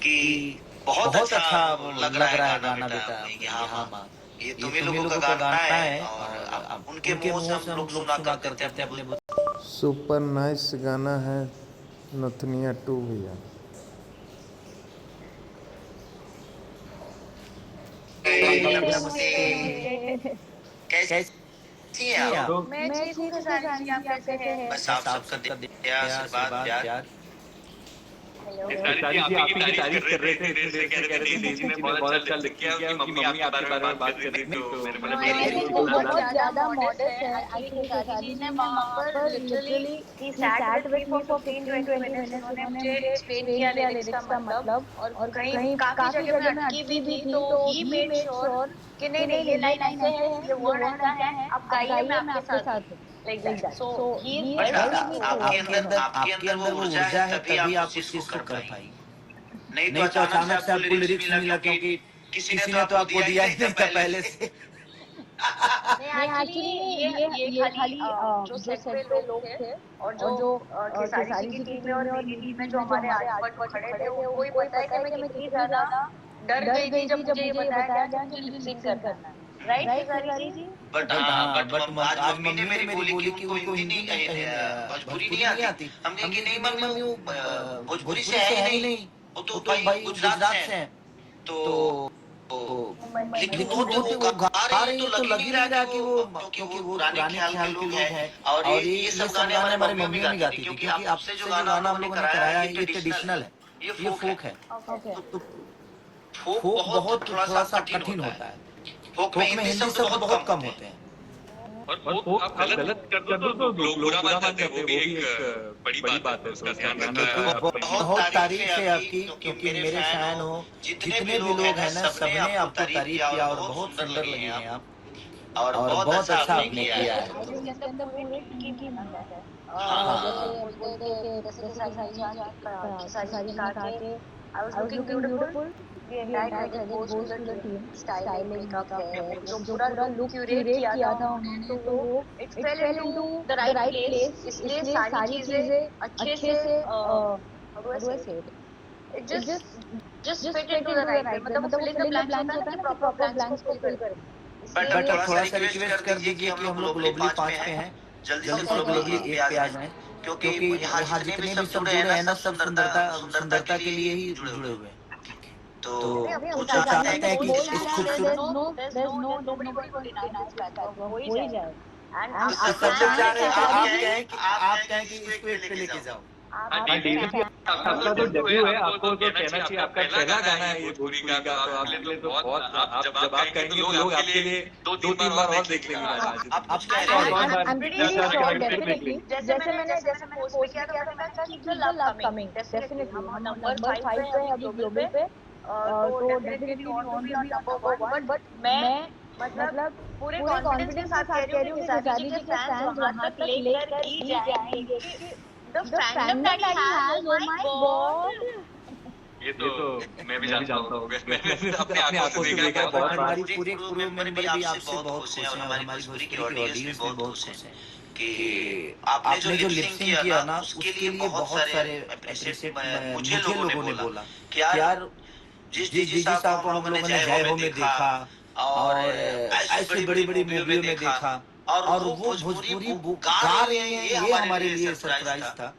कि कि बहुत बहुत अच्छा अच्छा लग रहा लग है रहा है गाना गाना बेटा बेटा अपने अपने यहाँ यहाँ माँ। माँ। ये ये तुम्ही तुम्ही लोगों का लोगों का गाना गाना है है और और अब अब उनके उनके मुँह से मुँह से हम लोग हम लोग सुना सुना करते थे करते थे अपने अपने सुपर नाइस गाना है नथुनिया टू भैया। भैया नमस्ते। नमस्ते। कैसी हैं कैसी हैं आप? आप? मैं ठीक हूँ खेसारी जी, आप कैसे हैं? बस आप बस आप सबका सबका दया दया आशीर्वाद आशीर्वाद प्यार। प्यार। हेलो। खेसारी जी आप ही की तारीफ कर रहे थे इतनी देर से, कह रहे थे डेजी ने बहुत अच्छा लिख किया, उनकी मम्मी आपके बारे में बात कर रही थी, तो मैंने हाँ, बोला एक्चुअली बिल्कुल वो बोला। बहुत ज़्यादा मॉडेस्ट है। एक्चुअली खेसारी जी ने वहाँ पर literally he sat with me for 15-20 minutes. उन्होंने मुझे एक्सप्लेन किया लिरिक्स का मतलब, और कहीं काफ़ी जगह मैं अटकी भी थी, तो ही मेड श्योर कि नहीं नहीं, ये लाइन ऐसे है, ये वर्ड ऐसा है, आप गाइए, मैं आपके साथ हूँ, like that. So he is but help me through आपके आपके अंदर वो अंदर वो ऊर्जा है ऊर्जा है तभी तभी आप आप उस उस चीज को चीज को कर कर पाई। पाई। नहीं तो नहीं तो अचानक से अचानक से आपको आपको लिरिक्स लिरिक्स मिला मिला क्योंकि क्योंकि किसी ने किसी तो ने तो आपको आपको दिया ही दिया नहीं ही था नहीं था पहले पहले से। से। नहीं, एक्चुअली ये खाली जो सेट पे लोग थे, और जो खेसारी जी की टीम में और मेरी टीम में जो हमारे आजू-बाजू खड़े थे, उनको ही पता है कि मैं कितनी ज़्यादा डर गई थी जब मुझे ये बताया गया कि मुझे लिप सिंक करना है। Right Khesari ji? But but हाँ, हाँ, आज आज मम्मी ने मम्मी ने मेरी मेरी बोली कि बोली कि उनको उनको हिंदी हिंदी नहीं नहीं भोजपुरी नहीं भोजपुरी नहीं आती। आती। हम कहे हम कि कहे नहीं कि नहीं मम्मी मम्मी वो वो भोजपुरी से भोजपुरी है से ही है ही नहीं, नहीं, वो तो वो तो भाई भाई गुजरात से गुजरात हैं। से हैं। तो तो मुंबई लेकिन में वो वो जो लेकिन वो वो गा गा रही हैं रही तो है तो लग ही लग नहीं ही रहा नहीं कि रहा कि वो वो क्योंकि वो क्योंकि वो पुराने पुराने ख्याल के ख्याल के लोग लोग हैं। हैं। और और ये ये सब सब गाने गाने हमारी हमारी मम्मियों भी मम्मियों भी गाती थी, गाती थी, क्योंकि क्योंकि अब अब से जो से जो गाना हम गाना लोगों हम ने लोगों ने कराया है कराया ये है ये ट्रेडिशनल ट्रेडिशनल है, है, ये ये फोक है। फोक है। ओके। तो फोक फोक बहुत बहुत थोड़ा सा थोड़ा सा कठिन कठिन होता है। होता है। फोक में फोक में हिंदी हिंदी शब्द शब्द बहुत कम बहुत कम होते हैं। होते हैं। और फोक आप गलत कर दो तो लोग बुरा मान जाते हैं, वो भी एक बड़ी बात है, तो उसका ध्यान तो रखना आप बहुत बहुत तारीफ है तारीफ है आपकी, आपकी, क्योंकि क्योंकि मेरे मेरे फैन फैन हो। हो। जितने भी जितने भी लोग हैं लोग ना, हैं ना, सबने सबने आपको आपको तारीफ तारीफ किया और किया और बहुत बहुत सुंदर सुंदर लगी हैं लगी आप। हैं आप। और और बहुत बहुत अच्छा अच्छा आपने आपने किया किया है। है। आई थिंक इसके अंदर पूरे टीम की मेहनत है। हाँ, जैसे बोलते कि जैसे खेसारी जी खेसारी जी ने कहा कि I was looking beautiful, the entire credit goes to the team. Styling, makeup, hair, जो पूरा लुक क्यूरेट किया था उन्होंने, तो वो it fell into the right place. इसलिए सारी चीजें अच्छे से how do I say it, it just fit into the right way. मतलब वो फिल इन द ब्लैंक्स होता है ना, कि प्रॉपर ब्लैंक्स को फिल करना है। बट इसलिए अब बट अब थोड़ा सा थोड़ा सा रिक्वेस्ट कर रिक्वेस्ट कर दीजिए कि दीजिए हम कि लोग हम लोग ग्लोबली ग्लोबली 5 पे 5 पे हैं। हैं। जल्दी से जल्दी से ग्लोबली ग्लोबली 1 पे आ 1 पे आ जाएं, जाएं, क्योंकि क्योंकि यहाँ यहाँ जितने भी जितने भी सब सब जुड़े हैं जुड़े ना, हैं ना, सब सब सुंदरता सुंदरता सुंदरता के सुंदरता के लिए लिए ही ही जुड़े हुए जुड़े हैं। हुए हैं। तो तो वो वो चाहते हैं चाहते कि हैं कि इस इस खूबसूरत there's nobody going to deny this fact, वो हो ही जाएगा। एंड तो तो आपके सब सब लोग लोग चाह चाह रहे फैंस रहे हैं हैं कि कि आप आप कहें कहें कि कि आप आप कहें कहें कि कि इसको इसको 1 पे 1 पे लेके लेके जाओ। जाओ। आपके हाँ, डेजी जी आपका तो डेब्यू है, आपको तो कहना चाहिए, आपका पहला गाना है ये भोजपुरी का, तो आपके लिए तो बहुत, आप जब आप कहेंगे तो लोग आपके लिए 2-3 बार और देख लेंगे गाना आज। आप कुछ आप कह कुछ रहे कह I'm, हैं? रहे I'm, हैं? I'm pretty recharge sure, connect करके देख definitely. लेंगे। जैसे मैंने पोस्ट भी किया था, मैंने कहा keep the love coming, definitely. हम नंबर 5 पे हैं अभी ग्लोबल पे, तो definitely we want to be on number 1। But मैं मतलब पूरे कॉन्फिडेंस के साथ कह रही हूँ कि खेसारी जी के फैंस वहां तक लेकर ही जाएंगे, क्योंकि the fandom that he has, oh my God. ये तो मैं भी जानता हूँ, मैंने अपनी अपनी आंखों आंखों से से देखा देखा है है बहुत बहुत बार। हमारी पूरे पूरे क्रू क्रू मेंबर भी मेंबर भी आपसे आपसे बहुत बहुत खुश हैं खुश और हैं और हमारी हमारी भोजपुरी की भोजपुरी की ऑडियंस भी ऑडियंस भी बहुत बहुत खुश हैं खुश हैं कि कि आपने जो आपने जो लिप सिंक लिपसिंग किया ना, किया ना, उसके उसके लिए लिए बहुत बहुत सारे सारे अप्रिशिएट अप्रिशिएट मुझे मुझे लोगों ने लोगों ने बोला बोला कि कि यार यार जिस जिस डीजी डीजी साहब को साहब हम को हम लोगों ने लोगों ने जय हो जय में हो में देखा देखा और और ऐसी ऐसी बड़ी बड़ी बड़ी बड़ी मूवियों में मूवियों में देखा, देखा और और वो वो भोजपुरी भोजपुरी गा गा रही रही हैं, हैं, ये ये हमारे हमारे लिए लिए सरप्राइज सरप्राइज था। था।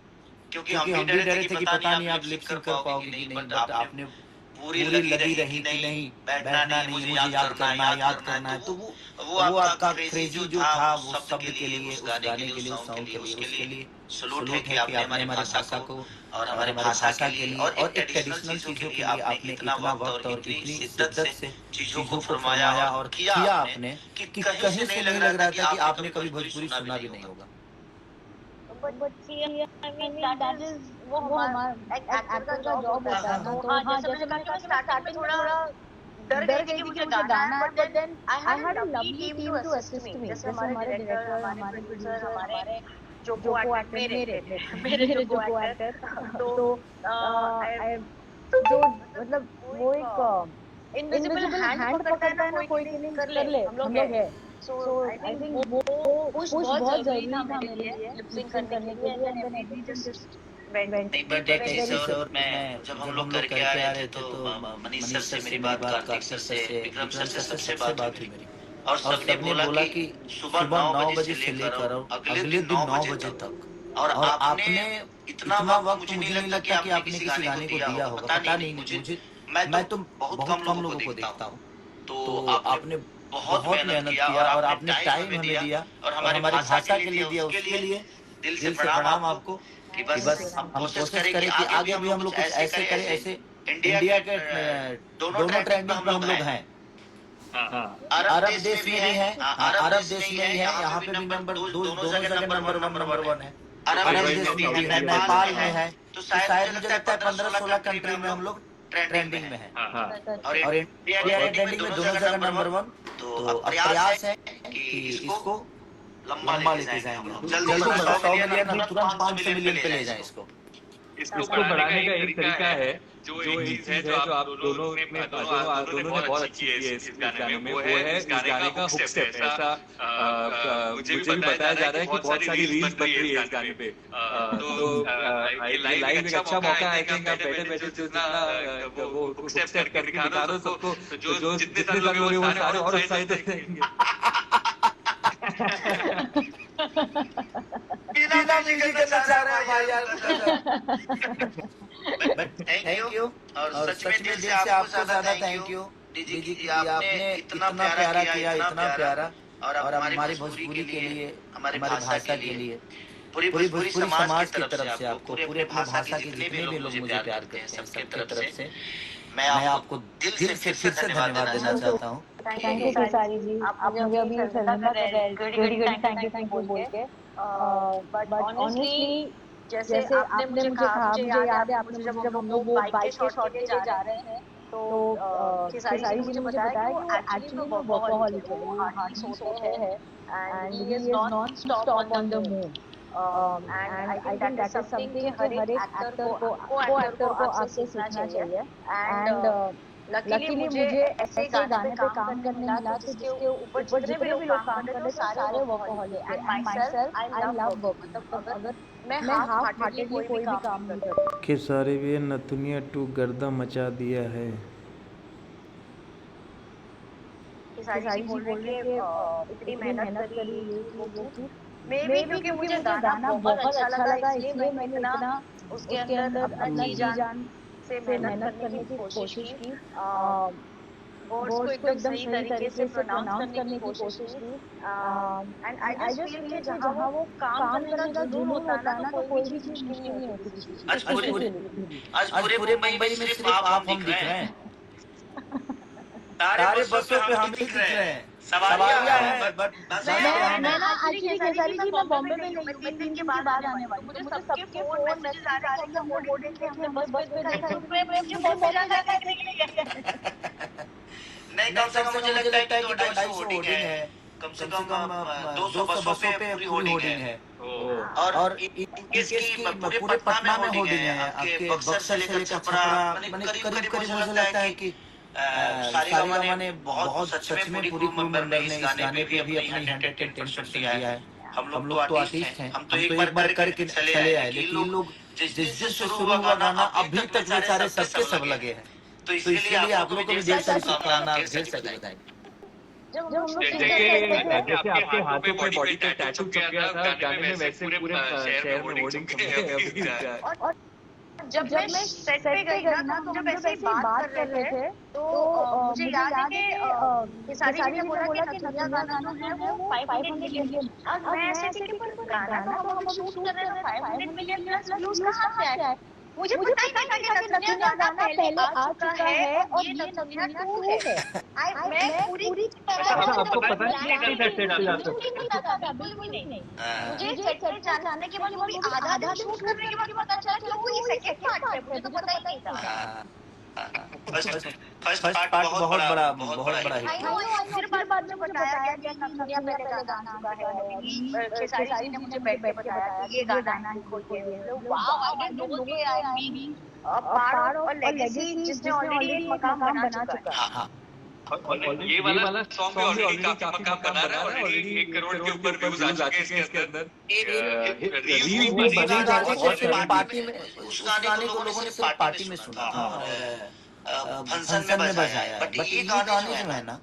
क्योंकि हम क्योंकि भी हम डरे भी थे डरे कि थे कि पता नहीं पता आप नहीं लिप आप सिंक कर लिपसिंग कर पाओगे कि पाओगे कि नहीं, नहीं, बट बट आपने आपने पूरी पूरी लगी लगी रही कि रही कि नहीं, नहीं, बैठना बैठना नहीं, नहीं, मुझे मुझे याद याद करना है, करना है, याद याद करना है। करना तो है। तो वो वो आपका आपका क्रेजी जो क्रेजी जो था था उस वो शब्द के शब्द के लिए, लिए, उस उस गाने के गाने लिए, के उस लिए, उस सॉन्ग के सॉन्ग लिए, के लिए, उसके उसके लिए लिए सलूट है सलूट कि है कि आपने आपने हमारी हमारी भाषा भाषा को को और और हमारे हमारी भाषा के भाषा के लिए लिए और और एक एक ट्रेडिशनल ट्रेडिशनल चीज़ों के चीज़ों लिए के लिए आपने आपने इतना इतना वक़्त और वक्त और इतनी इतनी शिद्दत शिद्दत से से चीज़ों को चीज़ों को फरमाया फरमाया और और किया किया आपने आपने कि कि कहीं से कहीं नहीं से लग नहीं रहा लग था रहा कि था कि आपने कभी आपने कभी भोजपुरी भोजपुरी सुना भी सुना नहीं भी नहीं होगा। होगा। But see I mean that is वो हमारा एक एक्टर का जॉब होता है ना। तो हाँ, जैसे मैंने कहा कि मैं स्टार्टिंग में थोड़ा डर गई थी कि मुझे गाना है, but then I had a lovely team to assist me. जैसे हमारे डायरेक्टर, हमारे प्रोड्यूसर, हमारे जो को एक्टर मेरे मेरे जो को एक्टर तो I- जो मतलब वो एक इनविजिबल हैंड पकड़ता है ना कोई कि नहीं, कर ले, हम लोग है। सो आई थिंक वो पुश बहुत जरूरी था मेरे लिए लिप सिंक करने के लिए, एंड देन एवरीथिंग जस्ट नहीं बट एक चीज और मैं जब हम लोग करके आ रहे थे तो मनीष सर से मेरी बात, कार्तिक सर से, विक्रम सर से सबसे बात हुई मेरी और सबने बोला कि सुबह 9 बजे से लेकर अगले दिन 9 बजे तक और आपने इतना वक्त मुझे नहीं लगता कि आपने किसी गाने को दिया होगा, पता नहीं मुझे, मैं तो बहुत कम लोगों को देखता हूँ। तो आपने बहुत मेहनत किया और आपने टाइम हमें दिया और हमारी भाषा के लिए दिया, उसके लिए दिल से प्रणाम आपको कि बस हम कोशिश करें कि आगे भी हम लोग कुछ ऐसे करें, ऐसे इंडिया के दोनों ट्रेंडिंग पे हम लोग हैं। अरब देश में भी है, अरब देश में भी है, यहाँ पे भी नंबर दोनों जगह नंबर वन है। अरब देश में भी है, नेपाल में है, तो शायद मुझे लगता है 15-16 कंट्री में हम लोग ट्रेंडिंग में है और इंडिया के ट्रेंडिंग में दोनों जगह नंबर वन। तो प्रयास है कि इसको लंबा लेके जाएंगे, जल्दी 100 मिलियन, हम तुरंत 500 मिलियन पे ले जाएं इसको। इसको बढ़ाने का एक तरीका है, जो एक चीज है जो आप दोनों ने बहुत अच्छी की है इस गाने में, वो है इस गाने का हुक स्टेप। ऐसा मुझे भी बताया जा रहा है कि बहुत सारी रील्स बन रही है इस गाने पे। तो ये लाइव एक अच्छा मौका है, आई थिंक आप बैठे बैठे जितना वो हुक स्टेप करके दिखा दो सबको, जो जितने सारे लोग वो सारे और एक्साइटेड हो जाएंगे। बिना म्यूजिक करना चाह रहे हैं भाई यार। बट थैंक यू और सच में दिल से आपको ज्यादा थैंक यू दीदी कि आपने इतना प्यारा किया, इतना प्यारा और हमारी भोजपुरी के लिए, हमारी भाषा के लिए, पूरी भोजपुरी समाज की तरफ से आपको, पूरे भाषा के जितने भी लोग मुझे प्यार करते हैं सबके तरफ से मैं आपको दिल से फिर से धन्यवाद देना चाहता हूँ। थैंक यू खेसारी जी, आप मुझे अभी शर्मिंदा कर रहे हैं घड़ी थैंक यू बोल के। बट ऑनेस्टली जैसे आपने मुझे कहा, मुझे याद है आपने मुझे जब हम लोग वो बाइक के शॉट के लिए जा रहे हैं तो खेसारी जी ने मुझे बताया कि वो एक्चुअली में वर्कहॉलिक है, वो हार्डली सोते हैं and he is non stop on the move. And I think that is something कि हर एक एक्टर को आपसे सीखना चाहिए। एंड लकीली मुझे ऐसे गाने पे काम करने मिला तो जिसके ऊपर जितने भी लोग काम कर रहे थे सारे वर्कहॉलिक थे। And my self I love work, मतलब अगर मैं हाफ हार्टेडली कोई भी काम नहीं करती। खेसारी भी नथुनिया 2 गर्दा मचा दिया है। खेसारी जी बोल रहे हैं कि इतनी मेहनत करी ये वो, मे भी क्योंकि मुझे गाना बहुत अच्छा लगा इसलिए मैंने इतना उसके अंदर अपना जी जान से मेहनत करने की कोशिश की। वर्ड्स को एकदम सही तरीके से प्रोनाउंस करने की कोशिश की। एंड आई जस्ट फील कि जहाँ वो काम करने का जुनून होता है ना तो कोई भी चीज मुश्किल नहीं होती किसी चीज। आज पूरे मुंबई में सिर्फ आप हम दिख रहे हैं। सारे बसों पे हम दिख रहे हैं, सवारियां हैं बट मैं ना एक्चुअली खेसारी जी मैं बॉम्बे में नहीं हूँ, मैं 3 दिन के बाद आने वाली हूँ। मुझे सबके फोन मैसेज आ रहे हैं कि हमने बोर्डिंग के हमने बस पे देखा है, तो मुझे बस पे जाना है। नहीं कम से कम मुझे लगता है कि 250 होर्डिंग है, कम से कम 200 बसों पे पूरी होर्डिंग है। और इसकी पूरे पटना में होर्डिंग है, आपके बक्सर से लेकर छपरा, माने करीब मुझे लगता है कि सारेगामा ने बहुत सच में पूरी क्रू मेंबर ने इस गाने पे भी अपनी 110% दिया है। हम लोग तो आर्टिस्ट हैं, हम तो एक बार करके चले आए, लेकिन ये लोग जिस दिन से शुरू हुआ गाना अभी तक ये सारे सबके सब लगे हैं। तो इसलिए आप लोगों को भी ढेर सारी शुभकामनाएं, ढेर सारी बधाई। जैसे आपके हाथों पे बॉडी पे टैटू चिपक गया था गाने में, वैसे पूरे शहर में होर्डिंग और जब मैं सेट पे गई ना तो जब ऐसे बात कर रहे थे तो मुझे याद है कि खेसारी जी ने बोला कि नथुनिया गाना जो है वो 500 मिलियन। और मैं ऐसे थी कि पर गाना तो हम अभी शूट कर रहे हैं, 500 मिलियन प्लस व्यूज कहाँ से आए? मुझे पता ही नहीं था कि नथुनिया गाना पहले आ चुका है और ये नथुनिया 2 है। मैं पूरी आपको पता नहीं है कि सेट पे जाते हो? बिल्कुल नहीं। मुझे सेट पे जाने के बाद भी आधा शूट करने के बाद पता चला कि वो ये सेकंड पार्ट है, मुझे तो पता ही नहीं था। फर्स्ट पार्ट बहुत बड़ा हिट। फिर बाद में मुझे बताया कि नथुनिया पहले गाना आ चुका है। खेसारी जी ने मुझे बैठ के बताया कि ये गाना है, खोल के वाओ आई डिडंट नो कि I am being a part of a legacy जिसने ऑलरेडी एक मकाम बना चुका है। और ये वाला सॉन्ग भी ऑलरेडी काफी मकाम बना रहा है, ऑलरेडी 1 करोड़ के ऊपर व्यूज आ चुके हैं इसके अंदर। रील्स भी बनी जा रही है, सिर्फ पार्टी में, उस गाने को लोगों ने सिर्फ पार्टी में सुना था और फंक्शन में बजाया, बट ये गाने जो है ना